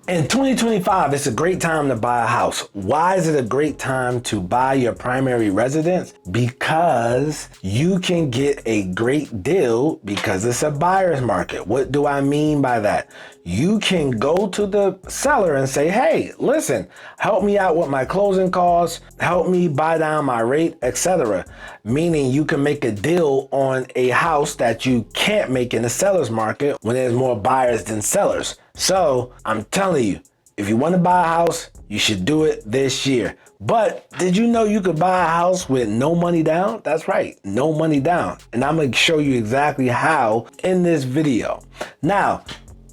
In 2025, it's a great time to buy a house. Why is it a great time to buy your primary residence? Because you can get a great deal because it's a buyer's market. What do I mean by that? You can go to the seller and say, hey, listen, help me out with my closing costs, help me buy down my rate, etc. Meaning you can make a deal on a house that you can't make in the seller's market when there's more buyers than sellers. So I'm telling you, if you want to buy a house, you should do it this year. But did you know you could buy a house with no money down? That's right, no money down. And I'm going to show you exactly how in this video. Now,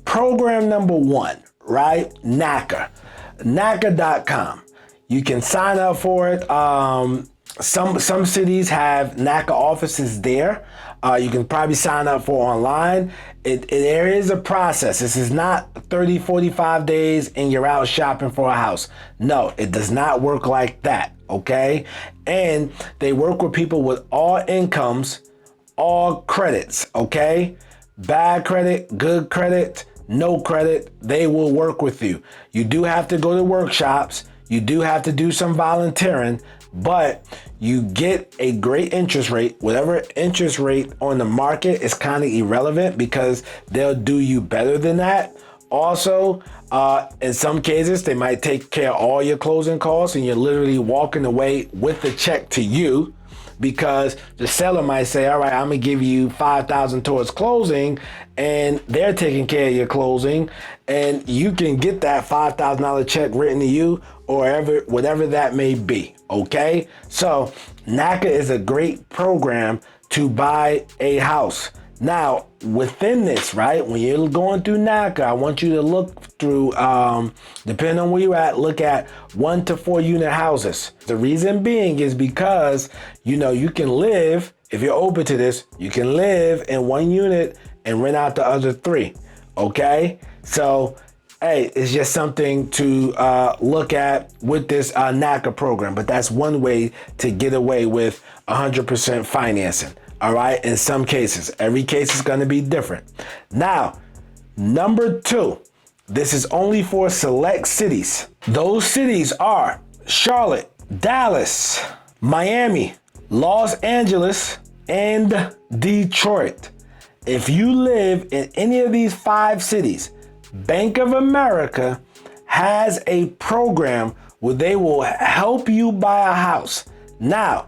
program number one, right? NACA, NACA.com. You can sign up for it. Some cities have NACA offices there. You can probably sign up for online. There is a process. This is not 30, 45 days and you're out shopping for a house. No, it does not work like that, okay? And they work with people with all incomes, all credits, okay? Bad credit, good credit, no credit, they will work with you. You do have to go to workshops. You do have to do some volunteering, but you get a great interest rate. Whatever interest rate on the market is kind of irrelevant because they'll do you better than that. Also, in some cases, they might take care of all your closing costs and you're literally walking away with the check to you, because the seller might say, all right, I'm gonna give you $5,000 towards closing, and they're taking care of your closing, and you can get that $5,000 check written to you or whatever that may be, okay? So NACA is a great program to buy a house. Now, within this, right, when you're going through NACA, I want you to look through, depending on where you're at, look at 1 to 4 unit houses. The reason being is because, you know, you can live, if you're open to this, you can live in 1 unit and rent out the other 3, okay? So, hey, it's just something to look at with this NACA program, but that's one way to get away with 100% financing. All right, in some cases, every case is going to be different. Now, number 2, this is only for select cities. Those cities are Charlotte, Dallas, Miami, Los Angeles, and Detroit. If you live in any of these 5 cities, Bank of America has a program where they will help you buy a house. Now,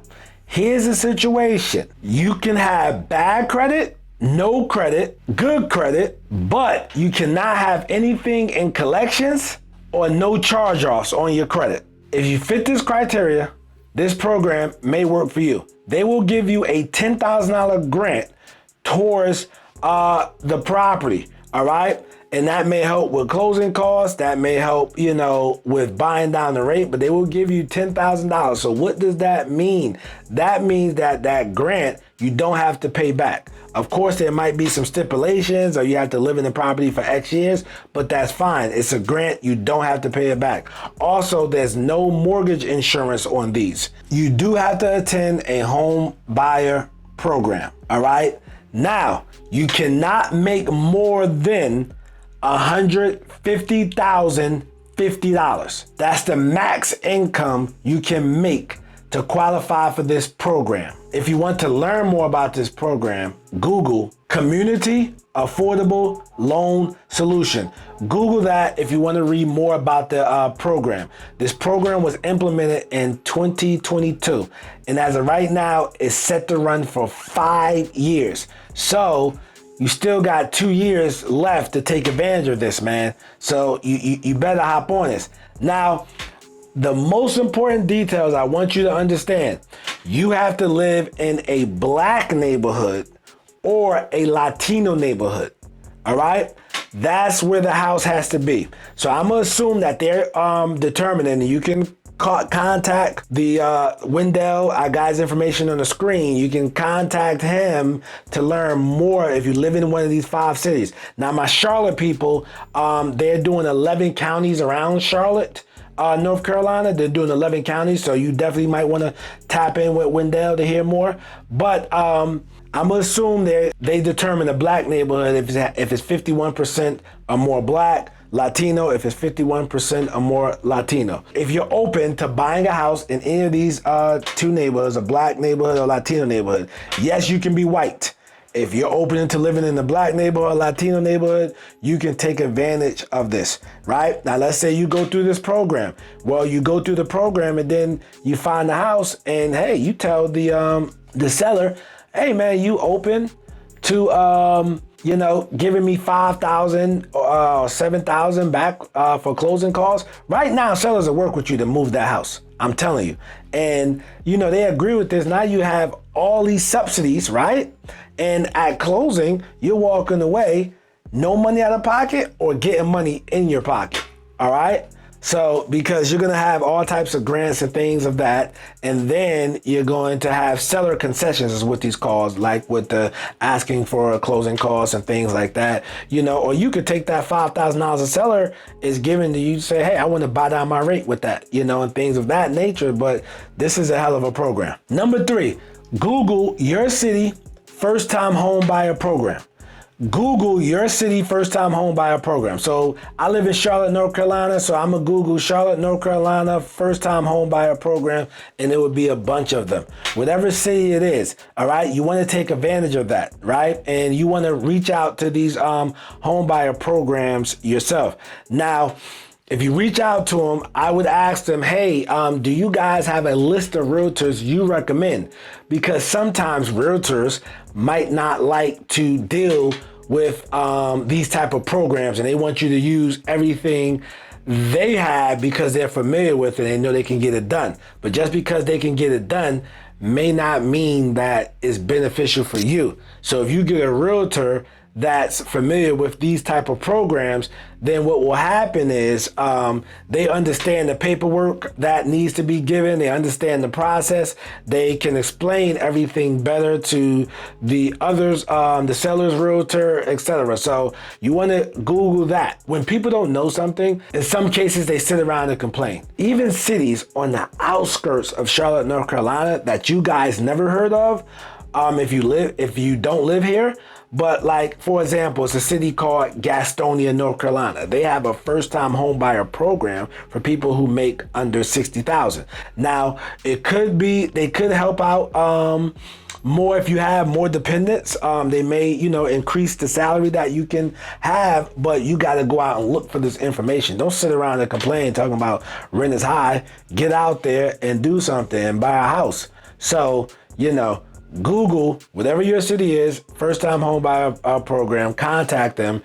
here's the situation. You can have bad credit, no credit, good credit, but you cannot have anything in collections or no charge-offs on your credit. If you fit this criteria, this program may work for you. They will give you a $10,000 grant towards the property, all right? And that may help with closing costs. That may help, you know, with buying down the rate, but they will give you $10,000. So what does that mean? That means that that grant, you don't have to pay back. Of course, there might be some stipulations or you have to live in the property for X years, but that's fine. It's a grant. You don't have to pay it back. Also, there's no mortgage insurance on these. You do have to attend a home buyer program. All right. Now, you cannot make more than $150,050. That's the max income you can make to qualify for this program. If you want to learn more about this program, Google Community Affordable Loan Solution. Google that if you want to read more about the program. This program was implemented in 2022, and as of right now, it's set to run for 5 years. So you still got 2 years left to take advantage of this, man. So you better hop on this. Now, the most important details I want you to understand, you have to live in a Black neighborhood or a Latino neighborhood, all right? That's where the house has to be. So I'm gonna assume that they're determining, you can contact the Wendell. I got his information on the screen. You can contact him to learn more if you live in one of these 5 cities. Now, my Charlotte people, they're doing 11 counties around Charlotte, North Carolina. They're doing 11 counties, so you definitely might want to tap in with Wendell to hear more. But I'm gonna assume they determine a Black neighborhood if it's 51% or more Black, Latino if it's 51% or more Latino. If you're open to buying a house in any of these two neighborhoods, a black neighborhood or Latino neighborhood, yes, you can be white. If you're open to living in the black neighborhood or Latino neighborhood, you can take advantage of this, right? Now, let's say you go through this program. Well, you go through the program and then you find the house and hey, you tell the seller, hey man, you open to giving me $5,000 or $7,000 back for closing costs. Right now, sellers will work with you to move that house. I'm telling you. And they agree with this. Now you have all these subsidies, right? And at closing, you're walking away, no money out of pocket or getting money in your pocket. All right. So because you're going to have all types of grants and things of that. And then you're going to have seller concessions is what these calls, like with the asking for closing costs and things like that, or you could take that $5,000 a seller is given to you, say, hey, I want to buy down my rate with that, and things of that nature. But this is a hell of a program. Number 3, Google your city first-time home buyer program. Google your city first-time home buyer program. So I live in Charlotte, North Carolina, so I'm gonna Google Charlotte, North Carolina first-time home buyer program, and it would be a bunch of them. Whatever city it is, all right, you wanna take advantage of that, right? And you wanna reach out to these home buyer programs yourself. Now, if you reach out to them, I would ask them, hey, do you guys have a list of realtors you recommend? Because sometimes realtors might not like to deal with these type of programs, and they want you to use everything they have because they're familiar with it and they know they can get it done. But just because they can get it done may not mean that it's beneficial for you. So if you get a realtor that's familiar with these type of programs, then what will happen is they understand the paperwork that needs to be given. They understand the process. They can explain everything better to the others, the seller's realtor, etc. So you want to Google that. When people don't know something, in some cases they sit around and complain. Even cities on the outskirts of Charlotte, North Carolina that you guys never heard of, if you don't live here. But like, for example, it's a city called Gastonia, North Carolina. They have a first-time home buyer program for people who make under $60,000. Now, they could help out more if you have more dependents. They may, increase the salary that you can have, but you got to go out and look for this information. Don't sit around and complain talking about rent is high. Get out there and do something and buy a house. So, Google whatever your city is, first-time home buyer program, contact them,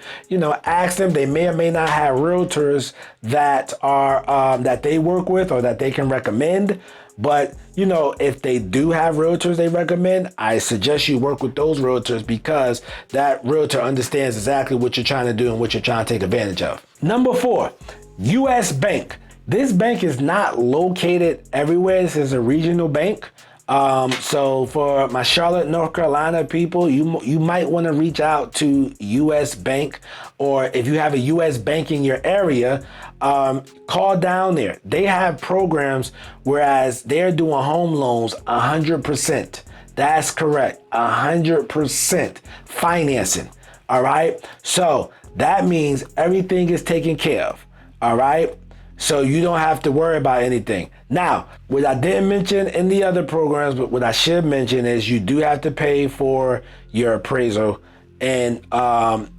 ask them. They may or may not have realtors that are that they work with or that they can recommend. But, if they do have realtors they recommend, I suggest you work with those realtors because that realtor understands exactly what you're trying to do and what you're trying to take advantage of. Number 4, U.S. Bank. This bank is not located everywhere. This is a regional bank. So for my Charlotte, North Carolina people, you might want to reach out to U.S. Bank, or if you have a U.S. Bank in your area, call down there. They have programs whereas they're doing home loans 100%. That's correct. 100% financing. All right. So that means everything is taken care of. All right. So you don't have to worry about anything. Now, what I didn't mention in the other programs, but what I should mention is you do have to pay for your appraisal and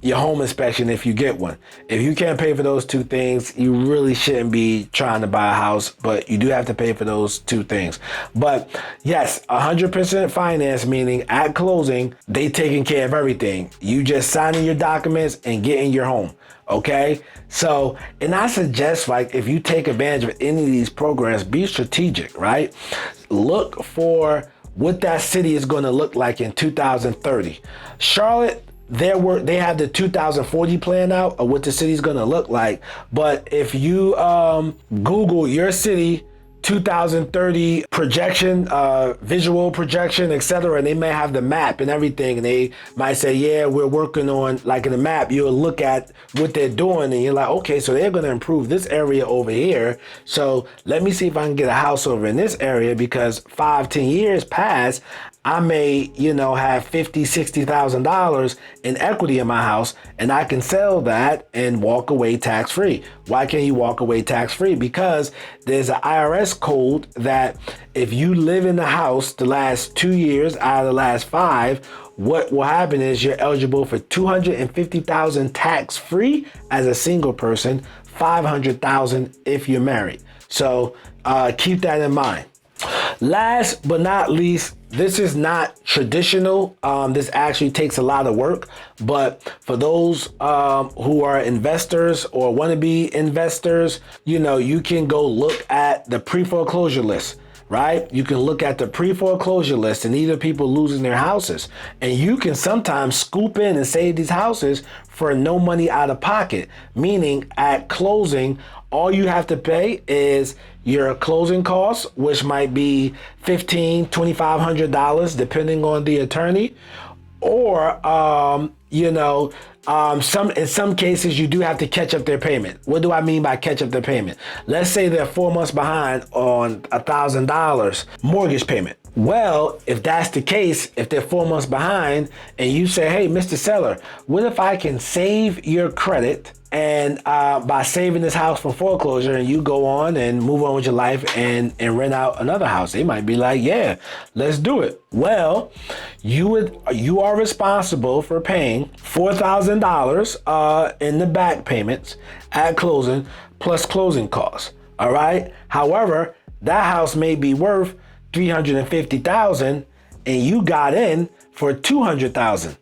your home inspection if you get one. If you can't pay for those two things, you really shouldn't be trying to buy a house, but you do have to pay for those two things. But yes, 100% finance, meaning at closing, they taking care of everything. You just signing your documents and getting your home. Okay. So, and I suggest, like, if you take advantage of any of these programs, be strategic, right? Look for what that city is going to look like in 2030. Charlotte, they have the 2040 plan out of what the city is going to look like. But if you Google your city 2030 projection, visual projection, etc., and they may have the map and everything, and they might say, yeah, we're working on, like in the map, you'll look at what they're doing and you're like, okay, so they're going to improve this area over here. So let me see if I can get a house over in this area, because 5-10 years pass, I may, have $50,000, $60,000 in equity in my house, and I can sell that and walk away tax-free. Why can't you walk away tax-free? Because there's an IRS code that if you live in the house the last 2 years out of the last 5, what will happen is you're eligible for $250,000 tax-free as a single person, $500,000 if you're married. So keep that in mind. Last but not least, this is not traditional. This actually takes a lot of work, but for those who are investors or want to be investors, you can go look at the pre-foreclosure list. Right? You can look at the pre-foreclosure list, and these are people losing their houses. And you can sometimes scoop in and save these houses for no money out of pocket. Meaning at closing, all you have to pay is your closing costs, which might be $1,500, $2,500, depending on the attorney. Or, in some cases, you do have to catch up their payment. What do I mean by catch up their payment? Let's say they're 4 months behind on $1,000 mortgage payment. Well, if that's the case, if they're 4 months behind and you say, hey, Mr. Seller, what if I can save your credit and by saving this house from foreclosure, and you go on and move on with your life and rent out another house? They might be like, yeah, let's do it. Well, you are responsible for paying $4,000 in the back payments at closing plus closing costs. All right. However, that house may be worth $350,000 and you got in for $200,000,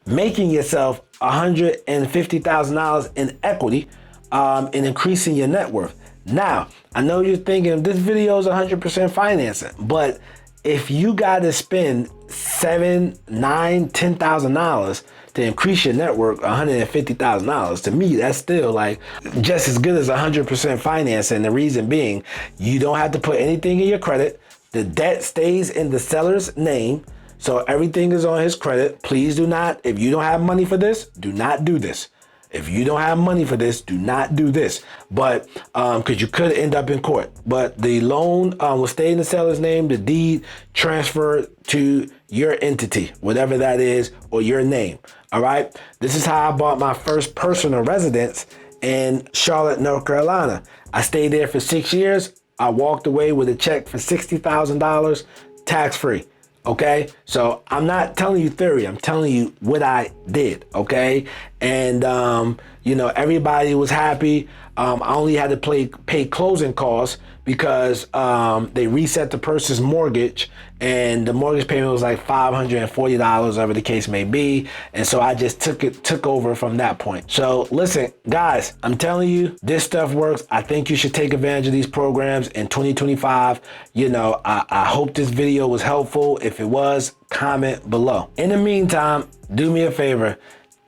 making yourself $150,000 in equity and increasing your net worth. Now, I know you're thinking this video is 100% financing, but if you got to spend $7,000, $9,000, $10,000 to increase your net worth, $150,000, to me, that's still like just as good as 100% financing. The reason being, you don't have to put anything in your credit. The debt stays in the seller's name. So everything is on his credit. Please do not, if you don't have money for this, do not do this. If you don't have money for this, do not do this. But because you could end up in court. But the loan will stay in the seller's name, the deed transferred to your entity, whatever that is, or your name. All right. This is how I bought my first personal residence in Charlotte, North Carolina. I stayed there for 6 years. I walked away with a check for $60,000 tax-free. Okay, so I'm not telling you theory, I'm telling you what I did, okay? And, everybody was happy. I only had to pay closing costs because they reset the person's mortgage, and the mortgage payment was like $540, whatever the case may be. And so I just took over from that point. So listen, guys, I'm telling you, this stuff works. I think you should take advantage of these programs in 2025. I hope this video was helpful. If it was, comment below. In the meantime, do me a favor,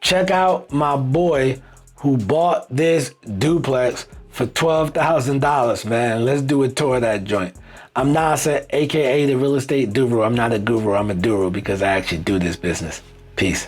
check out my boy who bought this duplex for $12,000, man. Let's do a tour of that joint. I'm NACA, aka the real estate guru. I'm not a guru, I'm a duru because I actually do this business. Peace.